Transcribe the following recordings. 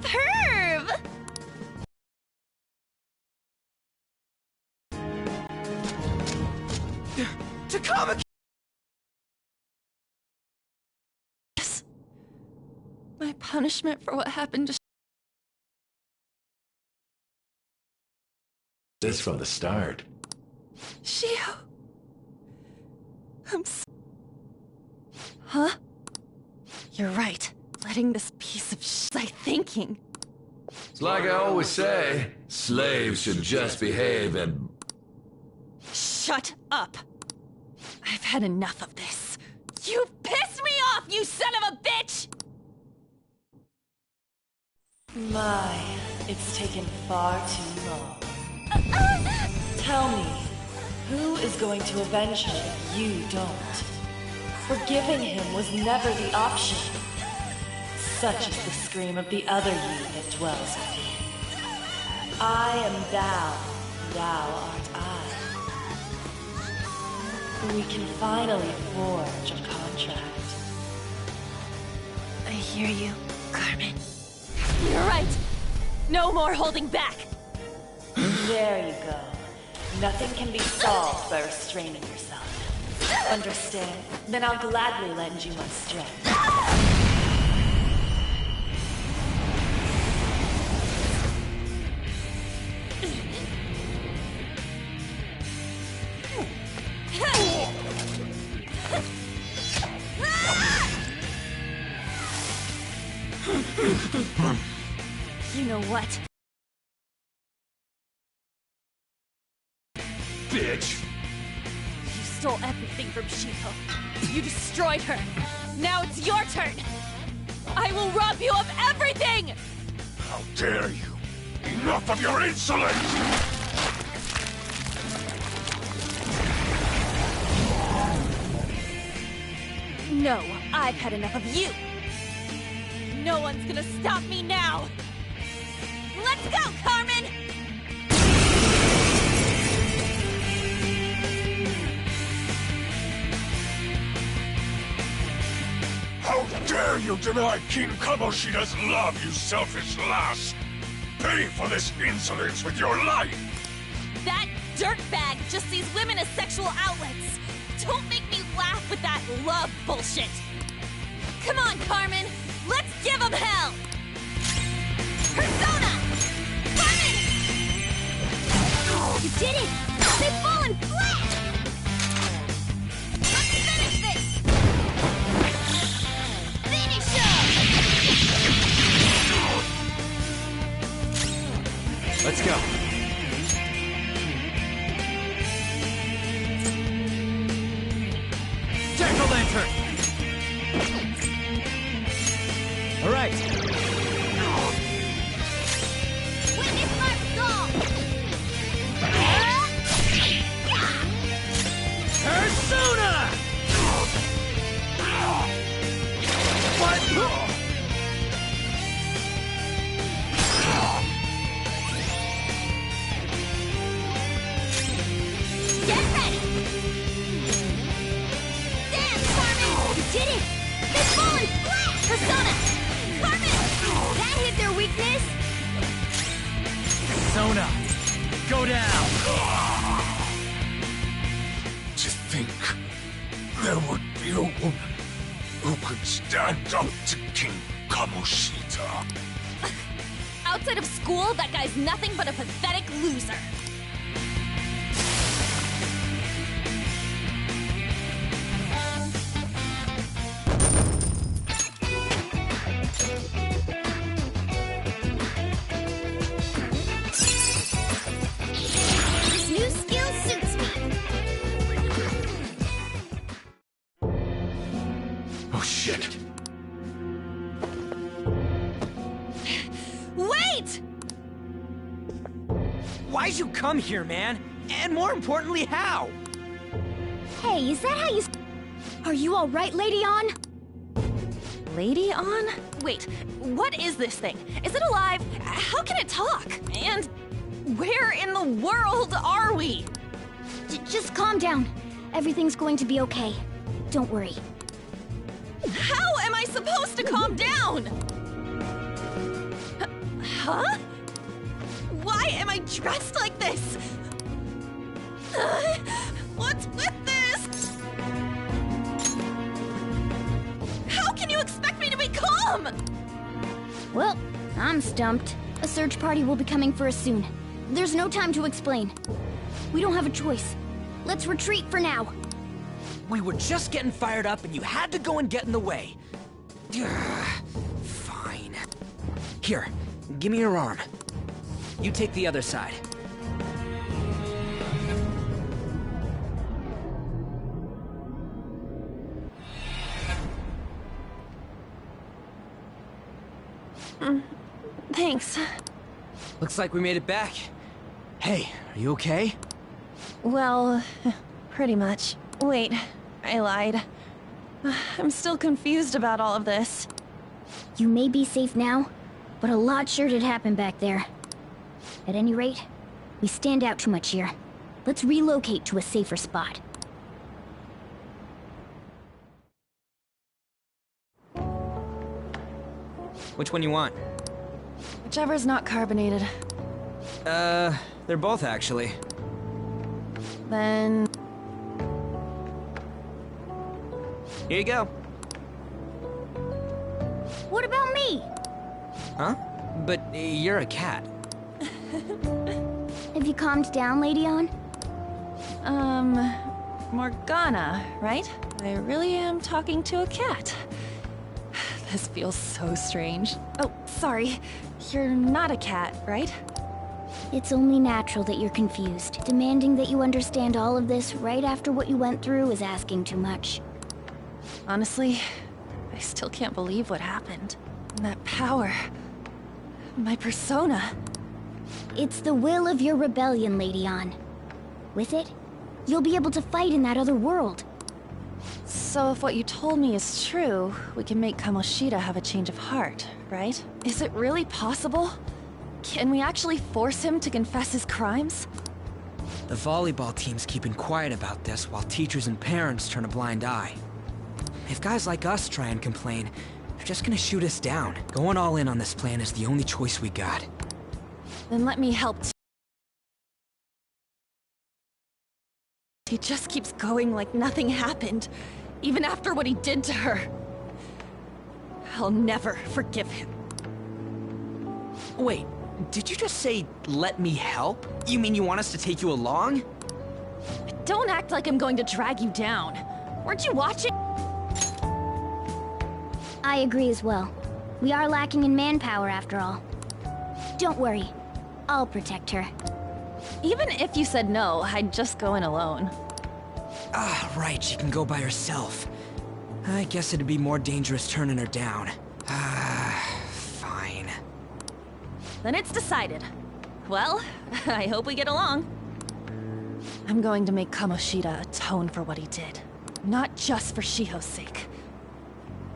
Perv! To comic. My punishment for what happened to This from the start. Shio. Huh? You're right. Letting this piece of shit thinking. It's like I always say, slaves should just behave and... Shut up! I've had enough of this. You pissed me off, you son of a bitch! My, it's taken far too long. Tell me, who is going to avenge him if you don't? Forgiving him was never the option. Such is the scream of the other you that dwells within. I am thou, thou art I. We can finally forge a contract. I hear you, Carmen. You're right. No more holding back. There you go. Nothing can be solved by restraining yourself. Understand? Then I'll gladly lend you my strength. You know what? Bitch! You stole everything from Shiko. You destroyed her. Now it's your turn. I will rob you of everything! How dare you! Enough of your insolence! No, I've had enough of you. No one's gonna stop me now. Let's go, Carmen! How dare you deny King Kamoshida's love, you selfish lass! Pay for this insolence with your life! That dirtbag just sees women as sexual outlets. Don't make me laugh with that love bullshit. Come on, Carmen. Let's give him hell! Persona! Carmen! You did it! They've fallen flat! Let's finish this! Finish him! Let's go. Jack-o'-lantern! All right. Witness my resolve! Persona! What? Get ready! Dance, Carmen! You did it! They've fallen flat! Persona! Carmen! That hit their weakness! Persona! Go down! To think there would be a woman who could stand up to King Kamoshida. Outside of school, that guy's nothing but a pathetic loser. This new skill suits me. Oh shit. Wait! Why'd you come here, man? And more importantly, how? Hey, is that how you... Are you alright, Lady On? Lady On? Wait, what is this thing? Is it alive? How can it talk? And where in the world are we? Just calm down. Everything's going to be okay. Don't worry. How am I supposed to calm down? Huh? Why am I dressed like this? What's with this? How can you expect me to be calm? Well, I'm stumped. A search party will be coming for us soon. There's no time to explain. We don't have a choice. Let's retreat for now. We were just getting fired up and you had to go and get in the way. Fine. Here, give me your arm. You take the other side. Thanks. Looks like we made it back. Hey, are you okay? Well, pretty much. Wait, I lied. I'm still confused about all of this. You may be safe now, but a lot sure did happen back there. At any rate, we stand out too much here. Let's relocate to a safer spot. Which one you want? Whichever's not carbonated. They're both actually. Then... Here you go. What about me? Huh? But you're a cat. Have you calmed down, Lady On? Morgana, right? I really am talking to a cat. This feels so strange. Oh, sorry. You're not a cat, right? It's only natural that you're confused. Demanding that you understand all of this right after what you went through is asking too much. Honestly, I still can't believe what happened. That power. My persona. It's the will of your rebellion, Lady On. With it, you'll be able to fight in that other world. So if what you told me is true, we can make Kamoshida have a change of heart, right? Is it really possible? Can we actually force him to confess his crimes? The volleyball team's keeping quiet about this while teachers and parents turn a blind eye. If guys like us try and complain, they're just gonna shoot us down. Going all in on this plan is the only choice we got. Then let me help. He just keeps going like nothing happened, even after what he did to her. I'll never forgive him. Wait, did you just say, let me help? You mean you want us to take you along? Don't act like I'm going to drag you down. Weren't you watching? I agree as well. We are lacking in manpower after all. Don't worry. I'll protect her. Even if you said no, I'd just go in alone. Ah, right, she can go by herself. I guess it'd be more dangerous turning her down. Fine. Then it's decided. Well, I hope we get along. I'm going to make Kamoshida atone for what he did. Not just for Shiho's sake,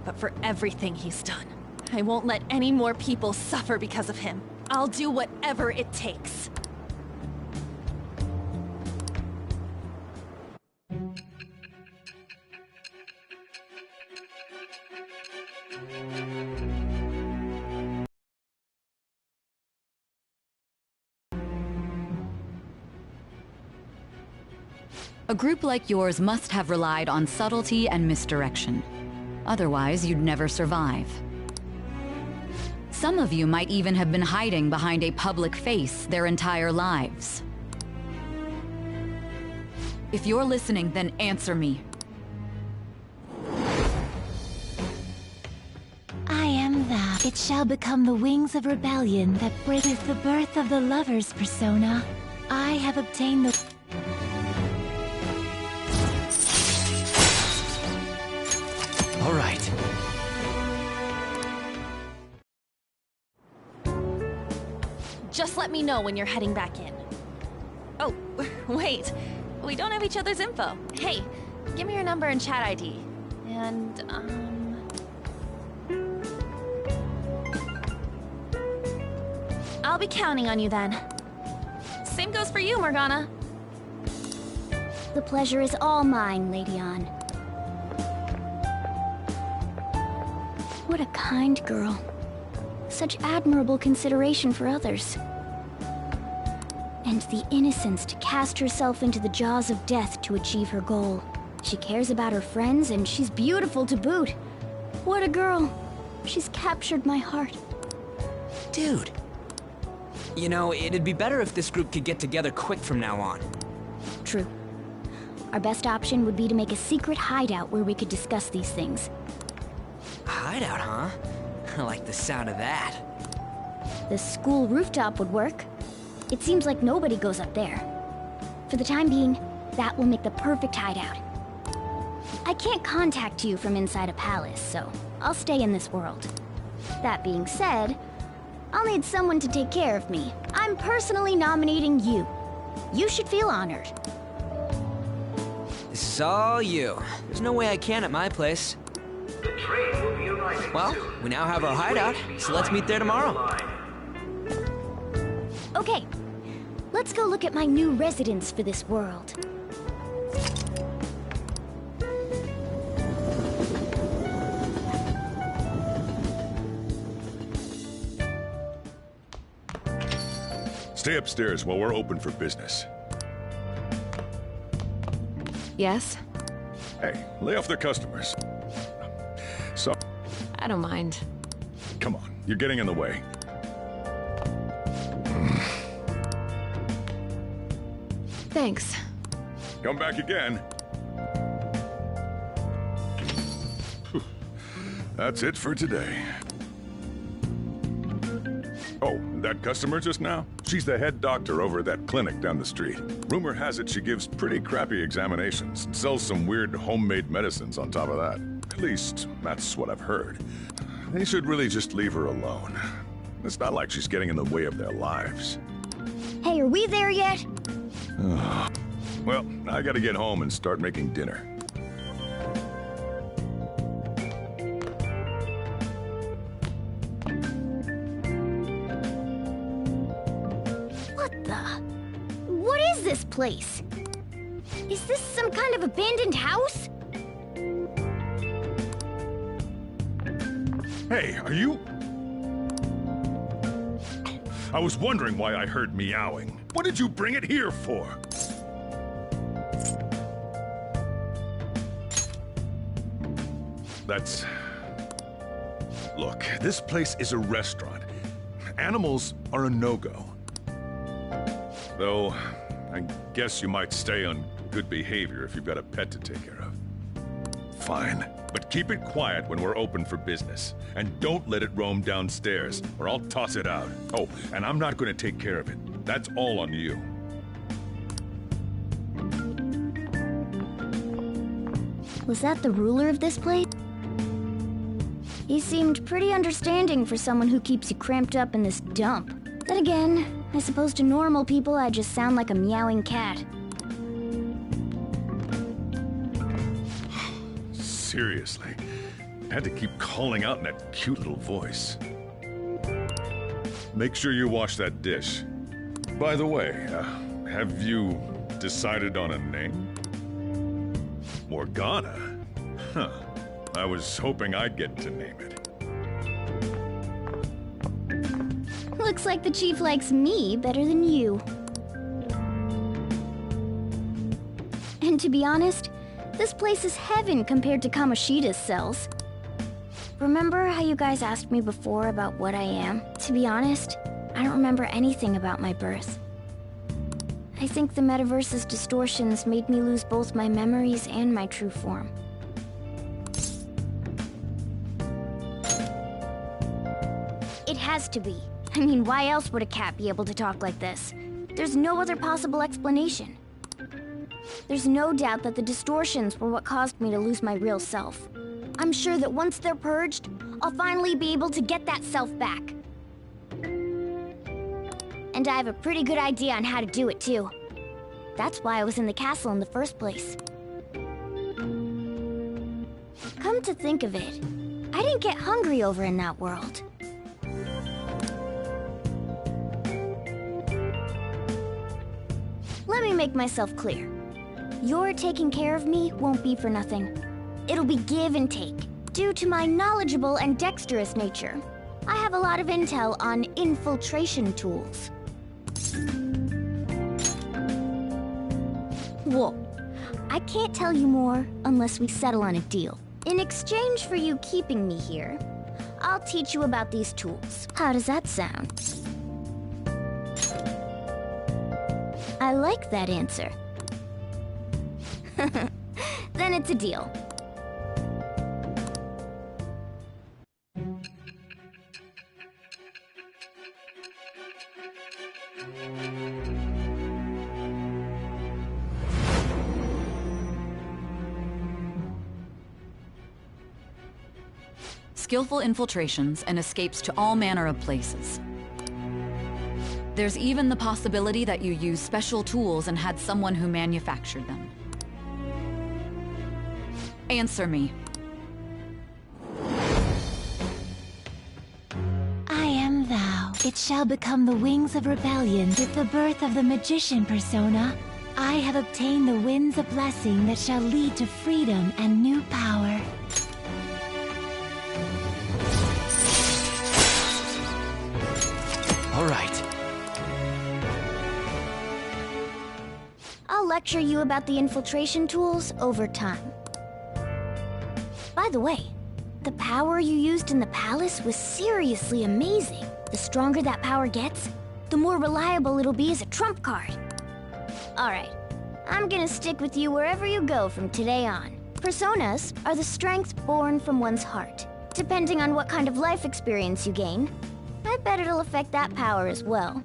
but for everything he's done. I won't let any more people suffer because of him. I'll do whatever it takes. A group like yours must have relied on subtlety and misdirection. Otherwise, you'd never survive. Some of you might even have been hiding behind a public face their entire lives. If you're listening, then answer me. I am that. It shall become the wings of rebellion that with the birth of the lover's persona. I have obtained the... All right. Just let me know when you're heading back in. Oh, wait. We don't have each other's info. Hey, give me your number and chat ID. And, I'll be counting on you then. Same goes for you, Morgana. The pleasure is all mine, Lady On. What a kind girl. Such admirable consideration for others. And the innocence to cast herself into the jaws of death to achieve her goal. She cares about her friends, and she's beautiful to boot. What a girl. She's captured my heart. Dude. You know, it'd be better if this group could get together quick from now on. True. Our best option would be to make a secret hideout where we could discuss these things. A hideout, huh? I like the sound of that. The school rooftop would work. It seems like nobody goes up there. For the time being, that will make the perfect hideout. I can't contact you from inside a palace, so I'll stay in this world. That being said, I'll need someone to take care of me. I'm personally nominating you. You should feel honored. This is all you. There's no way I can at my place. The train will be arriving Well, soon. we now have our hideout, so let's meet there tomorrow. Okay, let's go look at my new residence for this world. Stay upstairs while we're open for business. Yes? Hey, lay off the customers. So, I don't mind. come on, you're getting in the way. Thanks. Come back again. That's it for today. Oh, that customer just now? She's the head doctor over at that clinic down the street. Rumor has it she gives pretty crappy examinations and sells some weird homemade medicines on top of that. At least, that's what I've heard. They should really just leave her alone. It's not like she's getting in the way of their lives. Hey, are we there yet? Well, I gotta get home and start making dinner. What is this place? Is this some kind of abandoned house? Hey, are you... I was wondering why I heard meowing. What did you bring it here for? That's... Look, this place is a restaurant. Animals are a no-go. Though, I guess you might stay on good behavior if you've got a pet to take care of. Fine, but keep it quiet when we're open for business. And don't let it roam downstairs, or I'll toss it out. Oh, and I'm not going to take care of it. That's all on you. Was that the ruler of this place? He seemed pretty understanding for someone who keeps you cramped up in this dump. Then again, I suppose to normal people I just sound like a meowing cat. Seriously, I had to keep calling out in that cute little voice. Make sure you wash that dish. By the way, have you decided on a name? Morgana? Huh. I was hoping I'd get to name it. Looks like the chief likes me better than you. And to be honest, this place is heaven compared to Kamoshida's cells. Remember how you guys asked me before about what I am? To be honest, I don't remember anything about my birth. I think the metaverse's distortions made me lose both my memories and my true form. It has to be. I mean, why else would a cat be able to talk like this? There's no other possible explanation. There's no doubt that the distortions were what caused me to lose my real self. I'm sure that once they're purged, I'll finally be able to get that self back. And I have a pretty good idea on how to do it, too. That's why I was in the castle in the first place. Come to think of it, I didn't get hungry over in that world. Let me make myself clear. Your taking care of me won't be for nothing. It'll be give and take, due to my knowledgeable and dexterous nature. I have a lot of intel on infiltration tools. Whoa. I can't tell you more unless we settle on a deal. In exchange for you keeping me here, I'll teach you about these tools. How does that sound? I like that answer. Then it's a deal. Skillful infiltrations and escapes to all manner of places. There's even the possibility that you used special tools and had someone who manufactured them. Answer me. I am thou. It shall become the wings of rebellion with the birth of the magician persona. I have obtained the winds of blessing that shall lead to freedom and new power. All right. I'll lecture you about the infiltration tools over time. By the way, the power you used in the palace was seriously amazing. The stronger that power gets, the more reliable it'll be as a trump card. Alright, I'm gonna stick with you wherever you go from today on. Personas are the strength born from one's heart. Depending on what kind of life experience you gain, I bet it'll affect that power as well.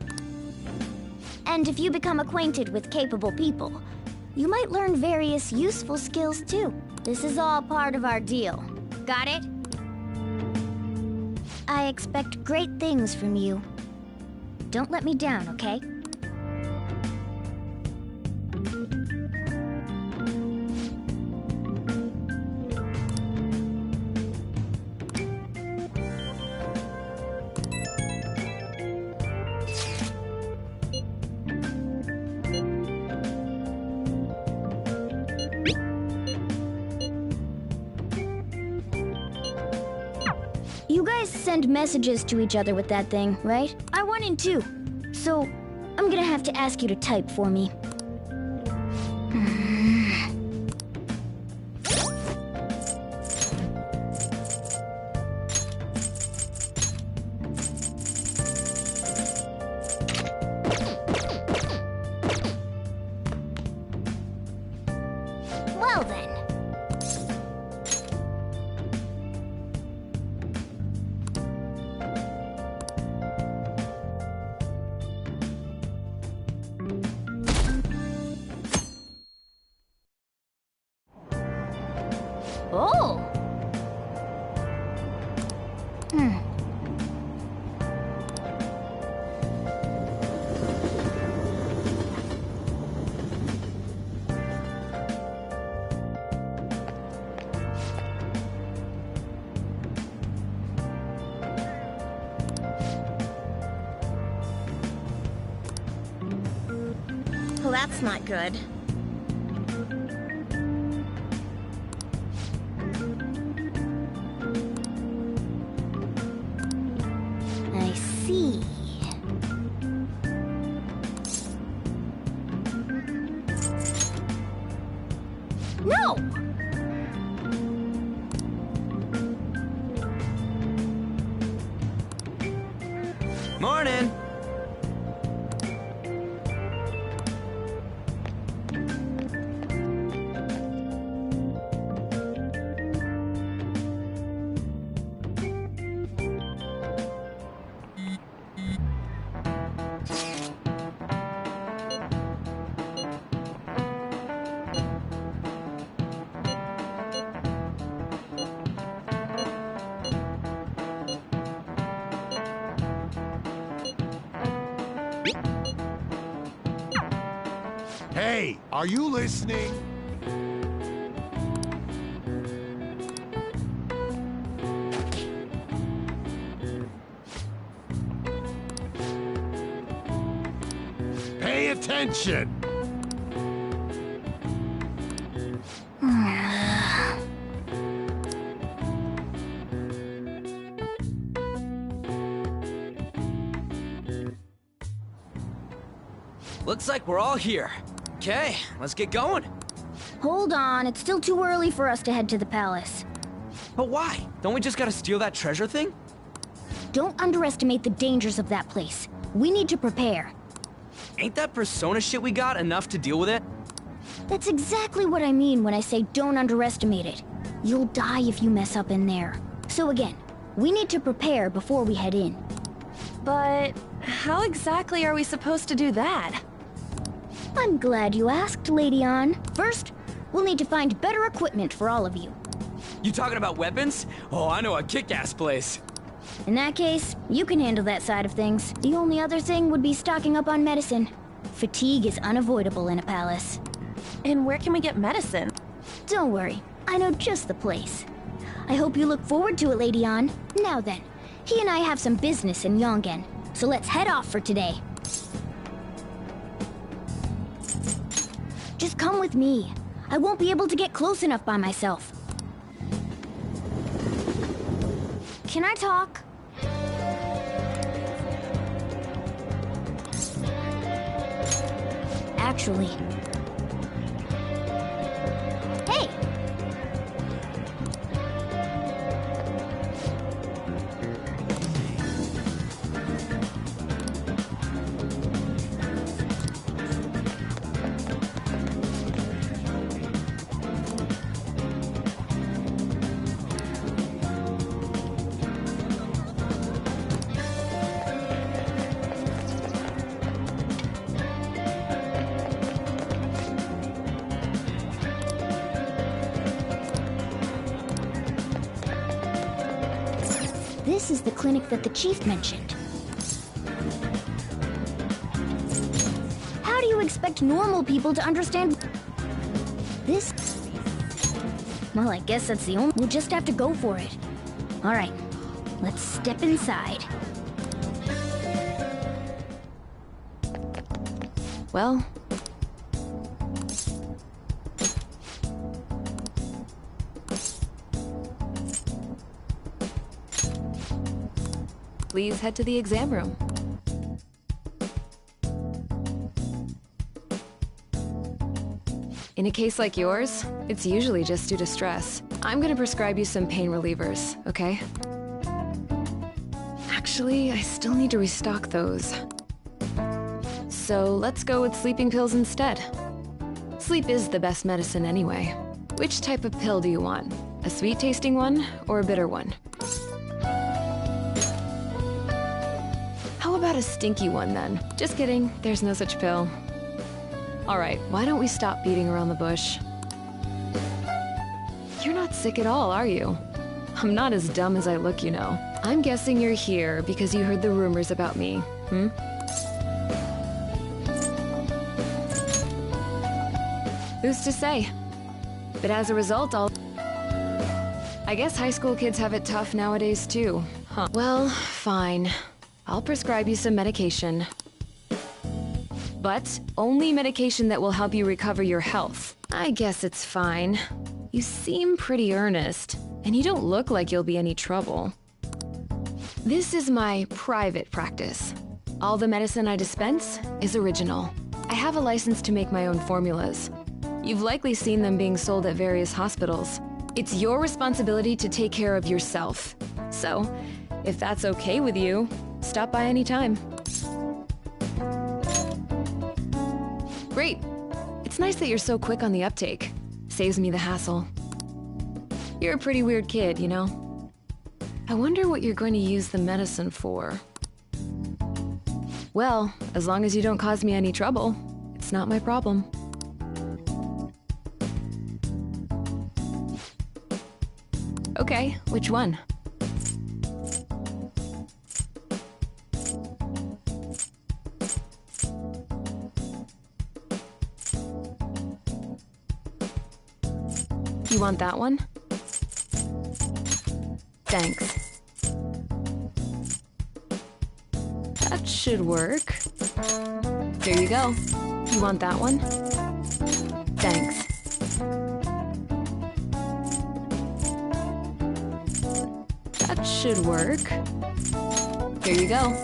And if you become acquainted with capable people, you might learn various useful skills too. This is all part of our deal. Got it? I expect great things from you. Don't let me down, okay? You guys send messages to each other with that thing, right? I want in too. So, I'm gonna have to ask you to type for me. Well then. Oh! Well, that's not good. I see. No! Morning! Hey, are you listening? Pay attention! Looks like we're all here. Okay, let's get going. Hold on, it's still too early for us to head to the palace. But why? Don't we just gotta steal that treasure thing? Don't underestimate the dangers of that place. We need to prepare. Ain't that persona shit we got enough to deal with it? That's exactly what I mean when I say don't underestimate it. You'll die if you mess up in there. So again, we need to prepare before we head in. But how exactly are we supposed to do that? I'm glad you asked, Lady Ann. First, we'll need to find better equipment for all of you. You talking about weapons? Oh, I know a kick-ass place. In that case, you can handle that side of things. The only other thing would be stocking up on medicine. Fatigue is unavoidable in a palace. And where can we get medicine? Don't worry, I know just the place. I hope you look forward to it, Lady Ann. Now then, he and I have some business in Yongen, so let's head off for today. Just come with me. I won't be able to get close enough by myself. Can I talk? Actually... Hey! This is the clinic that the chief mentioned. How do you expect normal people to understand this? Well, I guess that's the only... We'll just have to go for it. All right, let's step inside. Well... Please head to the exam room. In a case like yours, it's usually just due to stress. I'm gonna prescribe you some pain relievers, okay? Actually, I still need to restock those. So let's go with sleeping pills instead. Sleep is the best medicine anyway. Which type of pill do you want? A sweet-tasting one or a bitter one? How about a stinky one, then? Just kidding, there's no such pill. Alright, why don't we stop beating around the bush? You're not sick at all, are you? I'm not as dumb as I look, you know. I'm guessing you're here because you heard the rumors about me, hmm? Who's to say? But as a result, I guess high school kids have it tough nowadays, too. Huh. Well, fine. I'll prescribe you some medication. But only medication that will help you recover your health. I guess it's fine. You seem pretty earnest, and you don't look like you'll be any trouble. This is my private practice. All the medicine I dispense is original. I have a license to make my own formulas. You've likely seen them being sold at various hospitals. It's your responsibility to take care of yourself. So, if that's okay with you, stop by anytime. Great. It's nice that you're so quick on the uptake. Saves me the hassle. You're a pretty weird kid, you know? I wonder what you're going to use the medicine for. Well, as long as you don't cause me any trouble, it's not my problem. Okay, which one? You want that one? Thanks. That should work. There you go. You want that one? Thanks. That should work. There you go.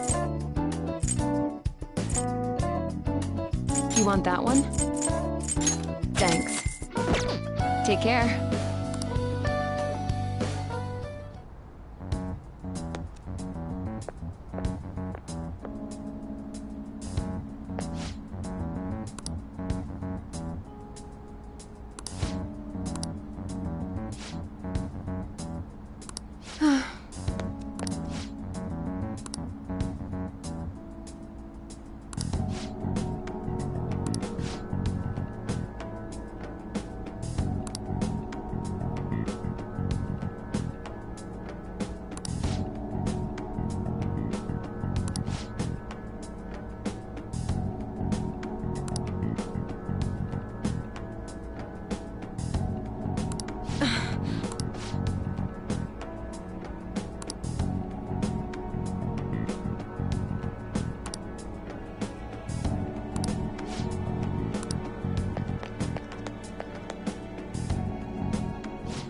want that one? Thanks. Take care.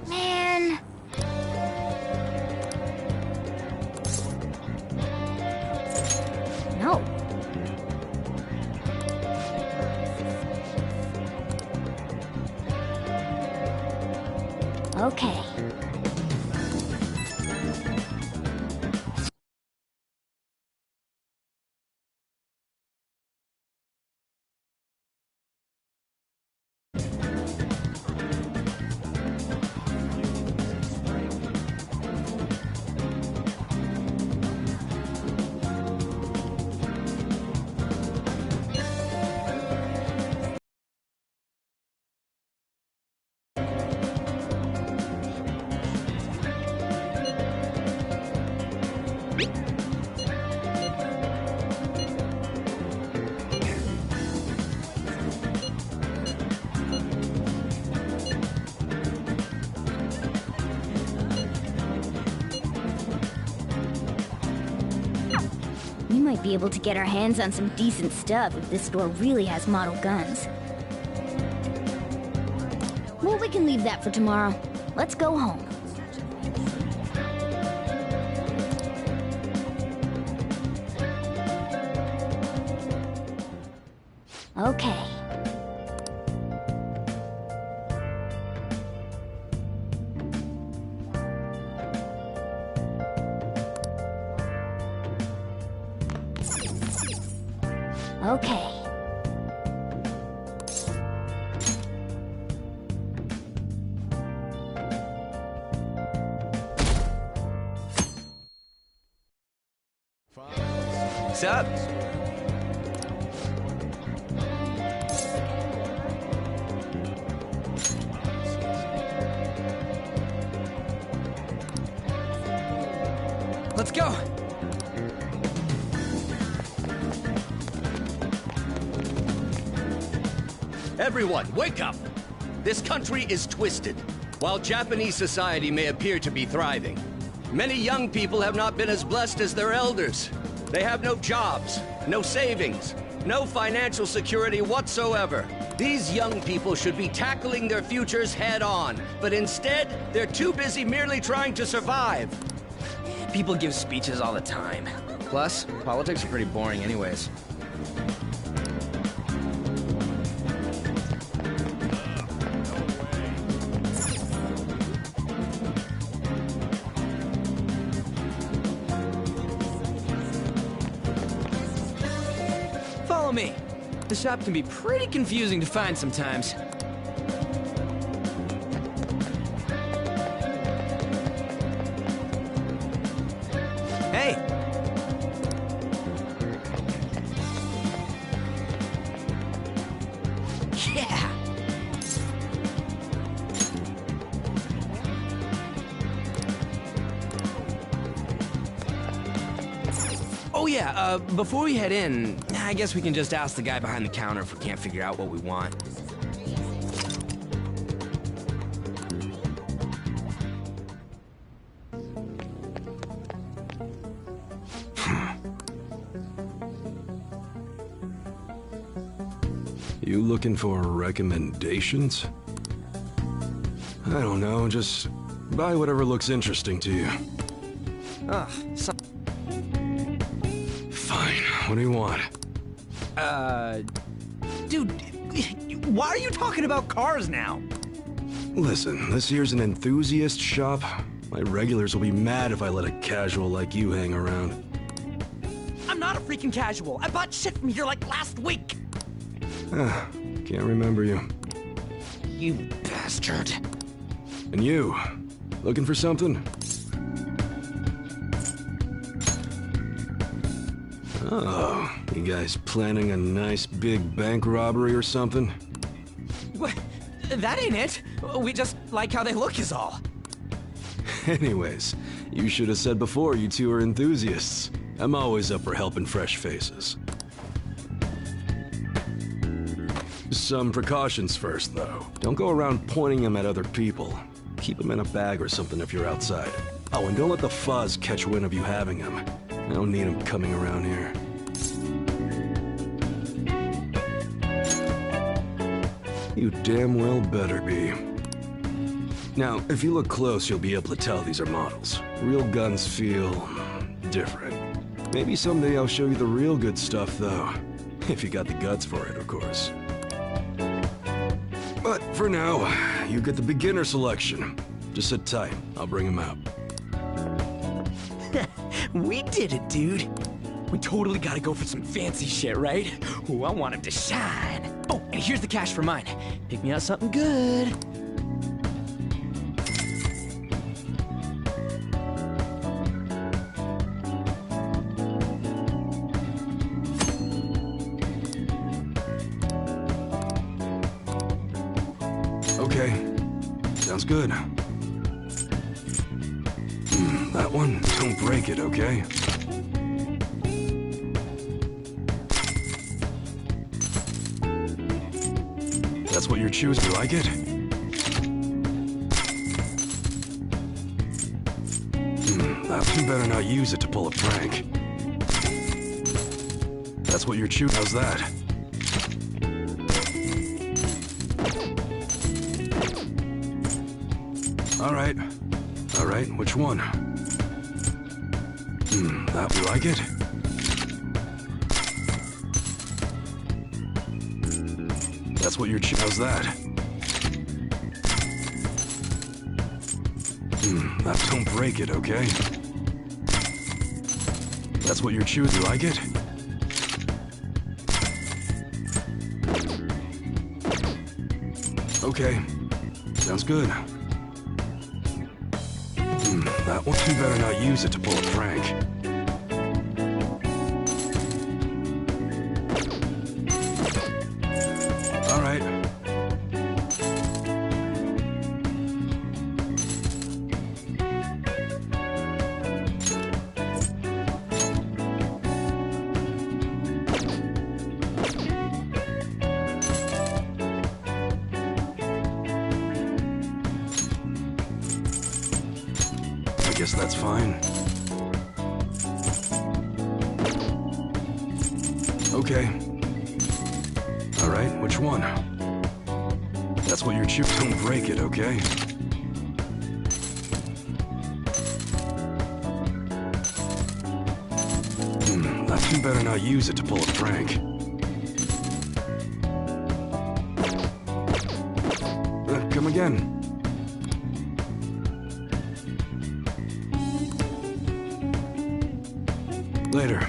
Man. No. Okay. We might be able to get our hands on some decent stuff if this store really has model guns. Well, we can leave that for tomorrow. Let's go home. Okay. Okay. What's up? Let's go! Everyone, wake up! This country is twisted. While Japanese society may appear to be thriving, many young people have not been as blessed as their elders. They have no jobs, no savings, no financial security whatsoever. These young people should be tackling their futures head on, but instead, they're too busy merely trying to survive. People give speeches all the time. Plus, politics are pretty boring anyways. Follow me. The shop can be pretty confusing to find sometimes. Hey! Yeah! Oh yeah, before we head in, I guess we can just ask the guy behind the counter if we can't figure out what we want. You looking for recommendations? I don't know, just buy whatever looks interesting to you. Ugh, Fine, what do you want? Dude, why are you talking about cars now? Listen, this here's an enthusiast shop. My regulars will be mad if I let a casual like you hang around. I'm not a freaking casual. I bought shit from here like last week. Can't remember you. You bastard. And you, looking for something? Oh, you guys planning a nice big bank robbery or something? What? That ain't it. We just like how they look is all. Anyways, you should have said before you two are enthusiasts. I'm always up for helping fresh faces. Some precautions first, though. Don't go around pointing them at other people. Keep them in a bag or something if you're outside. Oh, and don't let the fuzz catch wind of you having them. I don't need them coming around here. You damn well better be. Now, if you look close, you'll be able to tell these are models. Real guns feel different. Maybe someday I'll show you the real good stuff, though. If you got the guts for it, of course. But for now, you get the beginner selection. Just sit tight. I'll bring him out. We did it, dude. We totally gotta go for some fancy shit, right? Ooh, I want him to shine. Oh, and here's the cash for mine. Pick me out something good. Okay, sounds good. That one, don't break it, okay? That's what you're choosing, you like it? That you better not use it to pull a prank. That's what you're choosing, how's that? Alright, which one? That you like it? That's what you're how's that? That don't break it, okay? That's what you're choosing, you like it? Okay, sounds good. That one, you better not use it to pull a prank. All right. I guess that's fine. Okay. All right, which one? That's what you're choosing. Don't break it, okay? That you better not use it to pull a prank. Come again. Later.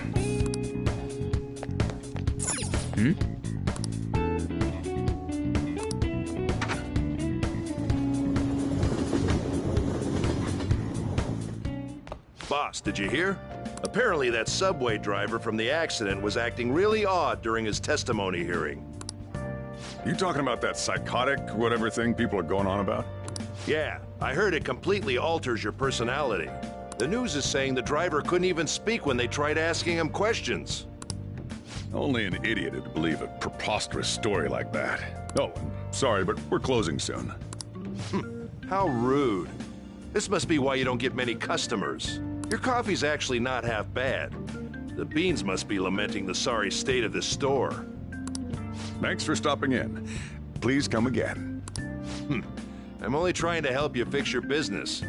Boss, did you hear? Apparently that subway driver from the accident was acting really odd during his testimony hearing. You talking about that psychotic whatever thing people are going on about? Yeah, I heard it completely alters your personality. The news is saying the driver couldn't even speak when they tried asking him questions. Only an idiot would believe a preposterous story like that. Oh, sorry, but we're closing soon. How rude. This must be why you don't get many customers. Your coffee's actually not half bad. The beans must be lamenting the sorry state of this store. Thanks for stopping in. Please come again. I'm only trying to help you fix your business.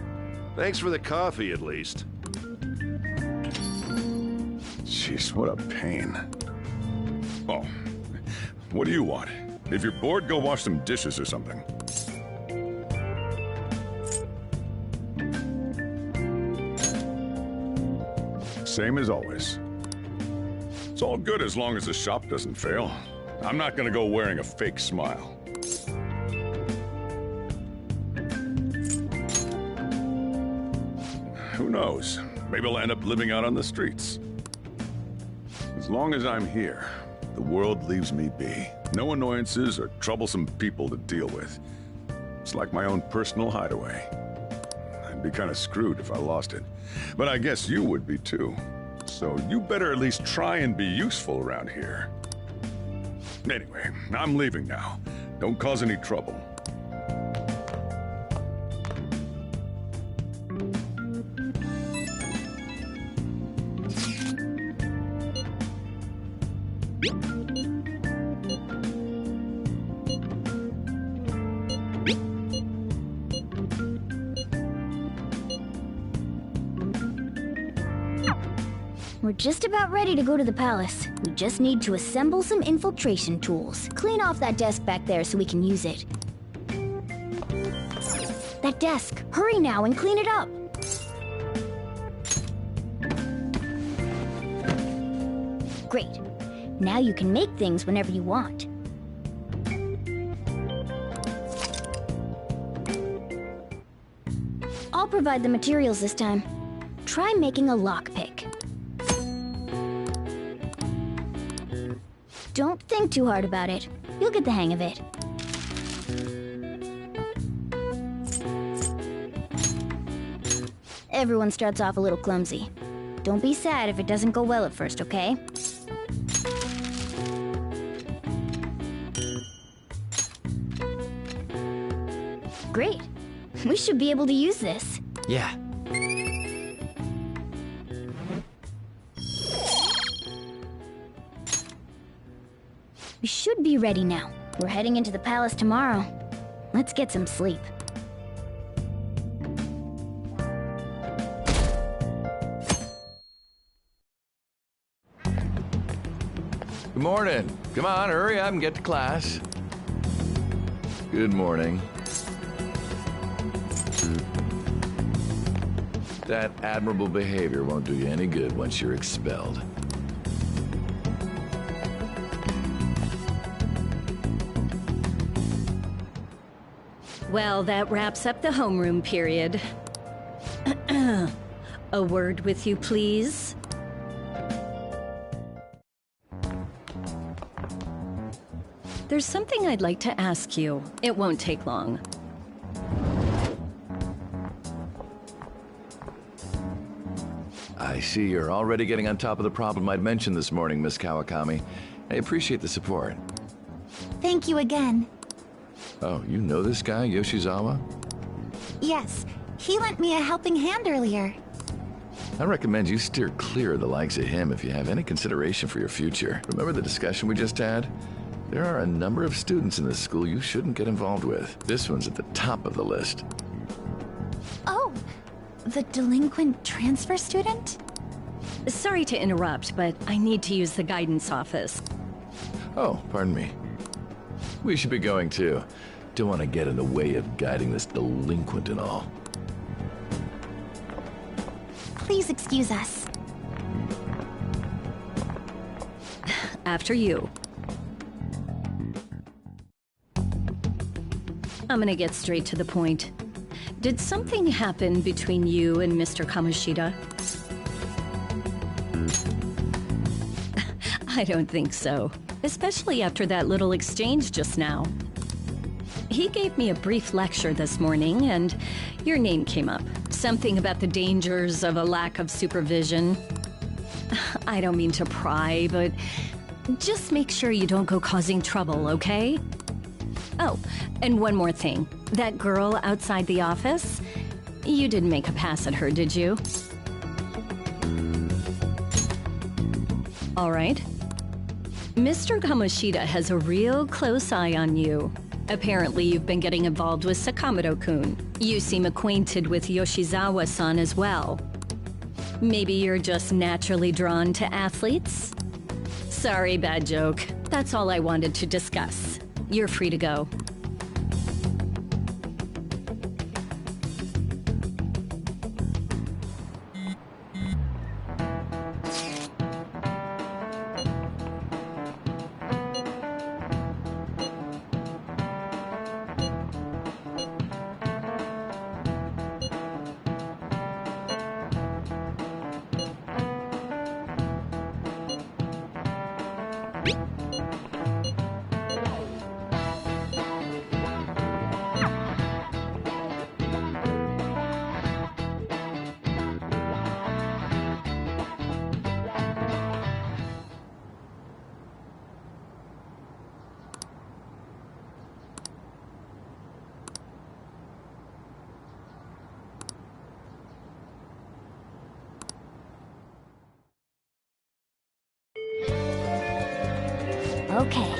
Thanks for the coffee, at least. Jeez, what a pain. Oh, What do you want? If you're bored, go wash some dishes or something. Same as always. It's all good as long as the shop doesn't fail. I'm not gonna go wearing a fake smile. Who knows? Maybe I'll end up living out on the streets. As long as I'm here, the world leaves me be. No annoyances or troublesome people to deal with. It's like my own personal hideaway. I'd be kind of screwed if I lost it. But I guess you would be too. So you better at least try and be useful around here. Anyway, I'm leaving now. Don't cause any trouble. We're just about ready to go to the palace. We just need to assemble some infiltration tools. Clean off that desk back there so we can use it. That desk! Hurry now and clean it up! Great. Now you can make things whenever you want. I'll provide the materials this time. Try making a lockpick. Don't think too hard about it. You'll get the hang of it. Everyone starts off a little clumsy. Don't be sad if it doesn't go well at first, okay? Great. We should be able to use this. Yeah. We should be ready now. We're heading into the palace tomorrow. Let's get some sleep. Good morning. Come on, hurry up and get to class. Good morning. That admirable behavior won't do you any good once you're expelled. Well, that wraps up the homeroom period. A word with you, please? There's something I'd like to ask you. It won't take long. I see you're already getting on top of the problem I'd mentioned this morning, Miss Kawakami. I appreciate the support. Thank you again. Oh, you know this guy, Yoshizawa? Yes, he lent me a helping hand earlier. I recommend you steer clear of the likes of him if you have any consideration for your future. Remember the discussion we just had? There are a number of students in this school you shouldn't get involved with. This one's at the top of the list. Oh, the delinquent transfer student? Sorry to interrupt, but I need to use the guidance office. Oh, pardon me. We should be going too. Don't want to get in the way of guiding this delinquent and all. Please excuse us. After you. I'm gonna get straight to the point. Did something happen between you and Mr. Kamoshida? I don't think so. Especially after that little exchange just now. He gave me a brief lecture this morning, and your name came up. Something about the dangers of a lack of supervision. I don't mean to pry, but just make sure you don't go causing trouble, okay? Oh, and one more thing. That girl outside the office? You didn't make a pass at her, did you? All right. Mr. Kamoshida has a real close eye on you. Apparently, you've been getting involved with Sakamoto-kun. You seem acquainted with Yoshizawa-san as well. Maybe you're just naturally drawn to athletes? Sorry, bad joke. That's all I wanted to discuss. You're free to go. Okay.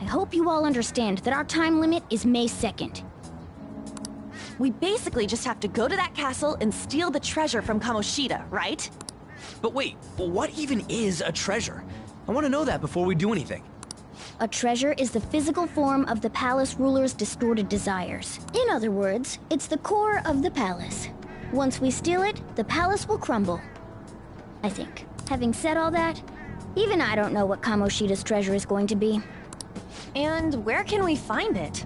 I hope you all understand that our time limit is May 2nd. We basically just have to go to that castle and steal the treasure from Kamoshida, right? But wait, what even is a treasure? I want to know that before we do anything. A treasure is the physical form of the palace ruler's distorted desires. In other words, it's the core of the palace. Once we steal it, the palace will crumble. I think. Having said all that, even I don't know what Kamoshida's treasure is going to be. And where can we find it?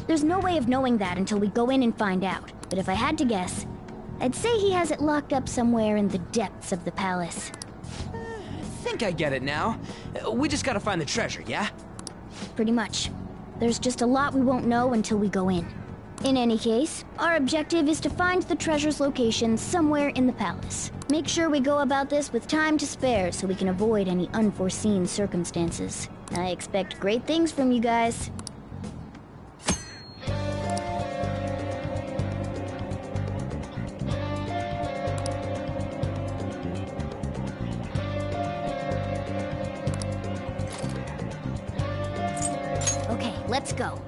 There's no way of knowing that until we go in and find out. But if I had to guess, I'd say he has it locked up somewhere in the depths of the palace. I think I get it now. We just gotta find the treasure, yeah? Pretty much. There's just a lot we won't know until we go in. In any case, our objective is to find the treasure's location somewhere in the palace. Make sure we go about this with time to spare so we can avoid any unforeseen circumstances. I expect great things from you guys. Okay, let's go.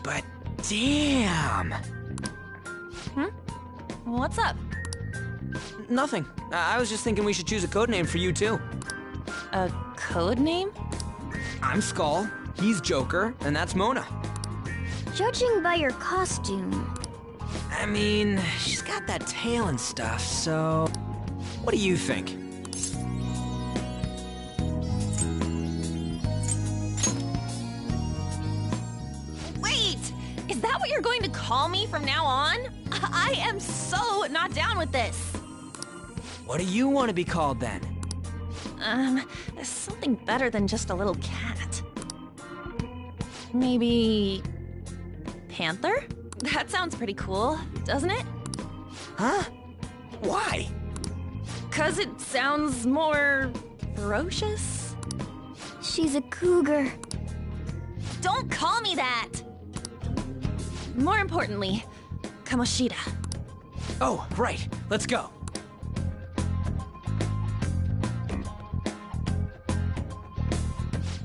But damn! What's up? Nothing. I was just thinking we should choose a code name for you too. A code name? I'm Skull, he's Joker, and that's Mona. Judging by your costume... I mean, she's got that tail and stuff, so... What do you think? Wait! Is that what you're going to call me from now on? I am so not down with this. What do you want to be called then? Something better than just a little cat. Maybe... Panther? That sounds pretty cool, doesn't it? Huh? Why? 'Cause it sounds more... ferocious? She's a cougar. Don't call me that! More importantly, Kamoshida. Oh, right. Let's go.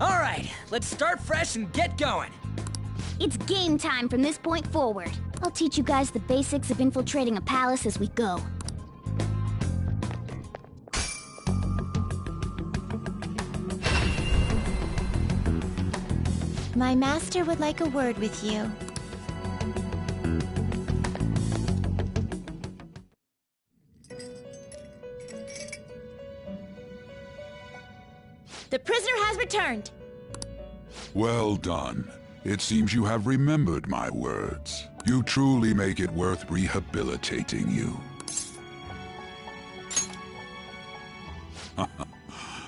All right, let's start fresh and get going. It's game time from this point forward. I'll teach you guys the basics of infiltrating a palace as we go. My master would like a word with you. The prisoner has returned. Well done. It seems you have remembered my words. You truly make it worth rehabilitating you.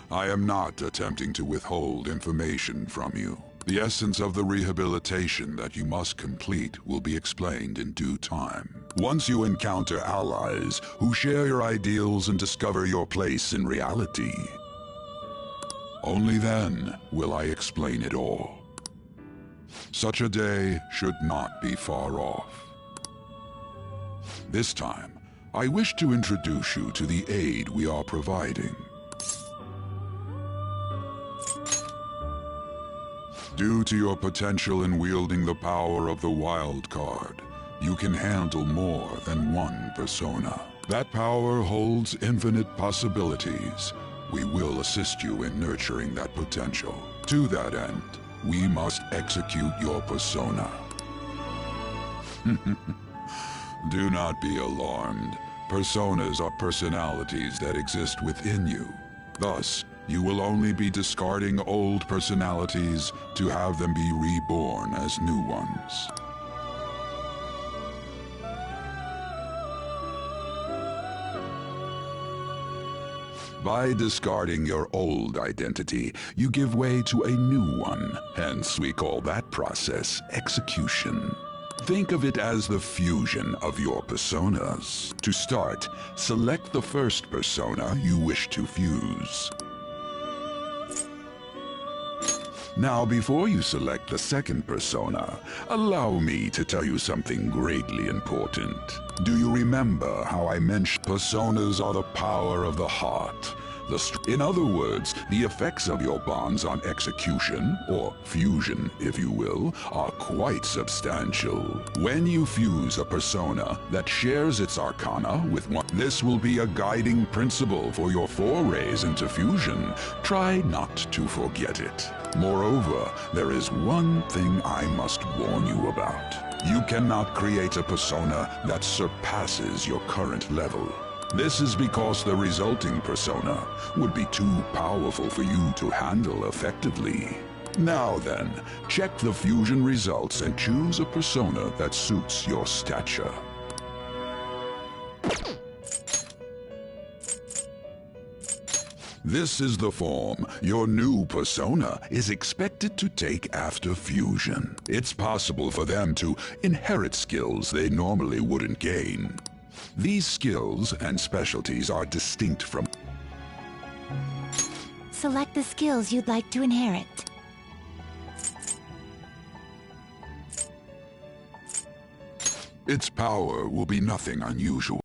I am not attempting to withhold information from you. The essence of the rehabilitation that you must complete will be explained in due time. Once you encounter allies who share your ideals and discover your place in reality, only then will I explain it all. Such a day should not be far off. This time, I wish to introduce you to the aid we are providing. Due to your potential in wielding the power of the wild card, you can handle more than one persona. That power holds infinite possibilities. We will assist you in nurturing that potential. To that end, we must execute your persona. Do not be alarmed. Personas are personalities that exist within you. Thus, you will only be discarding old personalities to have them be reborn as new ones. By discarding your old identity, you give way to a new one. Hence, we call that process execution. Think of it as the fusion of your personas. To start, select the first persona you wish to fuse. Now, before you select the second persona, allow me to tell you something greatly important. Do you remember how I mentioned personas are the power of the heart? In other words, the effects of your bonds on execution, or fusion, if you will, are quite substantial. When you fuse a persona that shares its arcana with one, this will be a guiding principle for your forays into fusion. Try not to forget it. Moreover, there is one thing I must warn you about. You cannot create a persona that surpasses your current level. This is because the resulting persona would be too powerful for you to handle effectively. Now then, check the fusion results and choose a persona that suits your stature. This is the form your new persona is expected to take after fusion. It's possible for them to inherit skills they normally wouldn't gain. These skills and specialties are distinct from... Select the skills you'd like to inherit. Its power will be nothing unusual.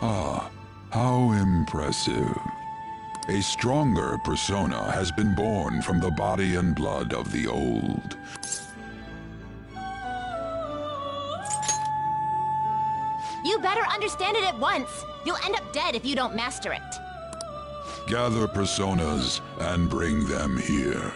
Ah, how impressive. A stronger persona has been born from the body and blood of the old. You better understand it at once. You'll end up dead if you don't master it. Gather personas and bring them here.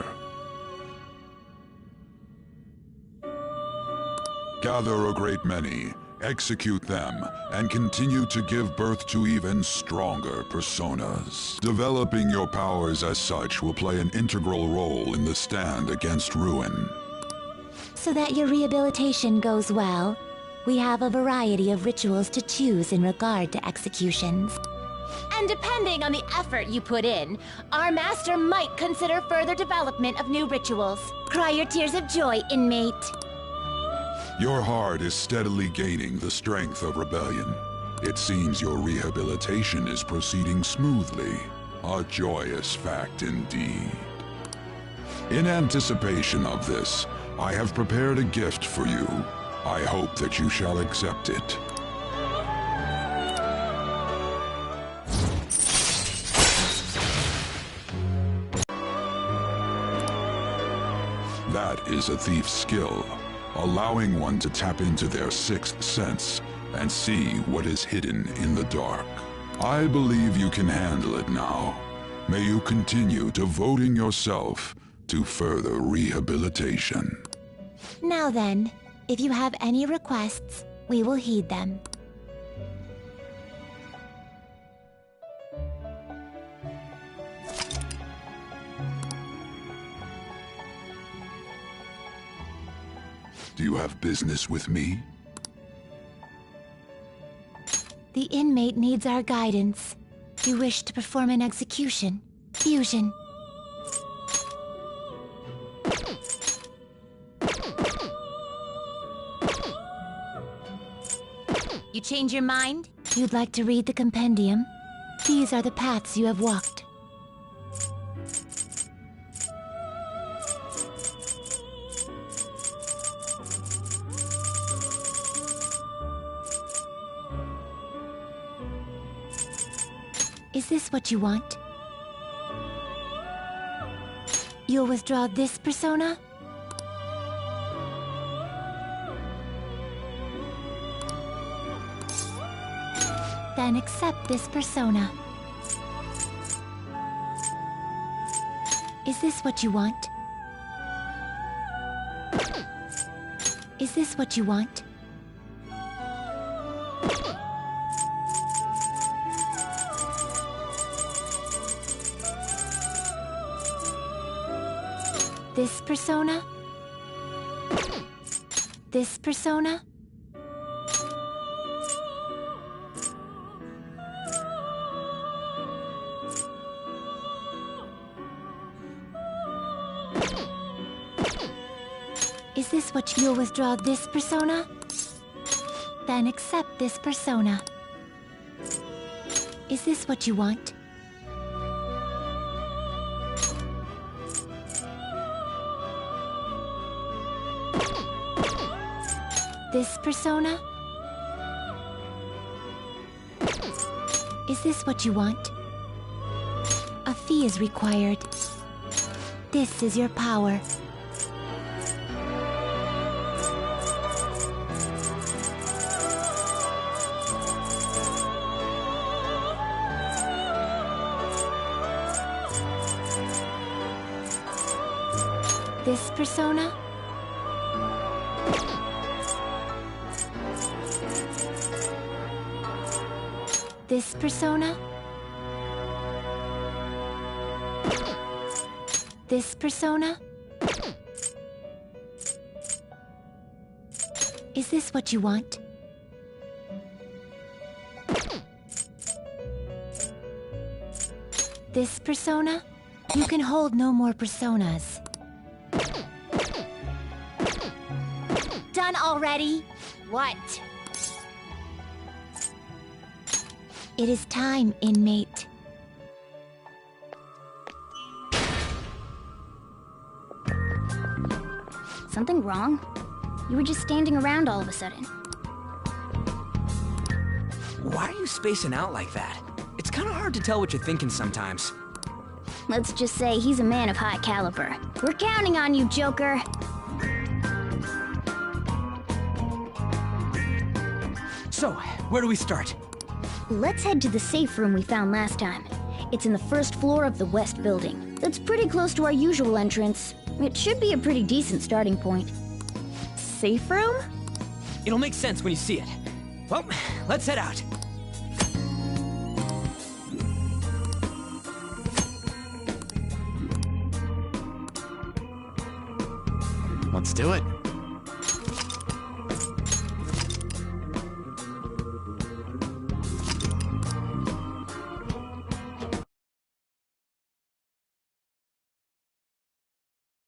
Gather a great many, execute them, and continue to give birth to even stronger personas. Developing your powers as such will play an integral role in the stand against ruin. So that your rehabilitation goes well, we have a variety of rituals to choose in regard to executions. And depending on the effort you put in, our master might consider further development of new rituals. Cry your tears of joy, inmate. Your heart is steadily gaining the strength of rebellion. It seems your rehabilitation is proceeding smoothly. A joyous fact indeed. In anticipation of this, I have prepared a gift for you. I hope that you shall accept it. That is a thief's skill, allowing one to tap into their sixth sense and see what is hidden in the dark. I believe you can handle it now. May you continue devoting yourself to further rehabilitation. Now then, if you have any requests, we will heed them. Do you have business with me? The inmate needs our guidance. You wish to perform an execution. Fusion. You change your mind? You'd like to read the compendium? These are the paths you have walked. Is this what you want? You'll withdraw this persona? Then accept this persona. Is this what you want? Is this what you want? This persona? This persona? Is this what you'll withdraw this persona? Then accept this persona. Is this what you want? This persona? Is this what you want? A fee is required. This is your power. This persona? This persona? This persona? Is this what you want? This persona? You can hold no more personas. Done already? What? It is time, inmate. Something wrong? You were just standing around all of a sudden. Why are you spacing out like that? It's kind of hard to tell what you're thinking sometimes. Let's just say he's a man of high caliber. We're counting on you, Joker. So, where do we start? Let's head to the safe room we found last time. It's in the first floor of the west building. That's pretty close to our usual entrance. It should be a pretty decent starting point. Safe room? It'll make sense when you see it. Well, let's head out. Let's do it.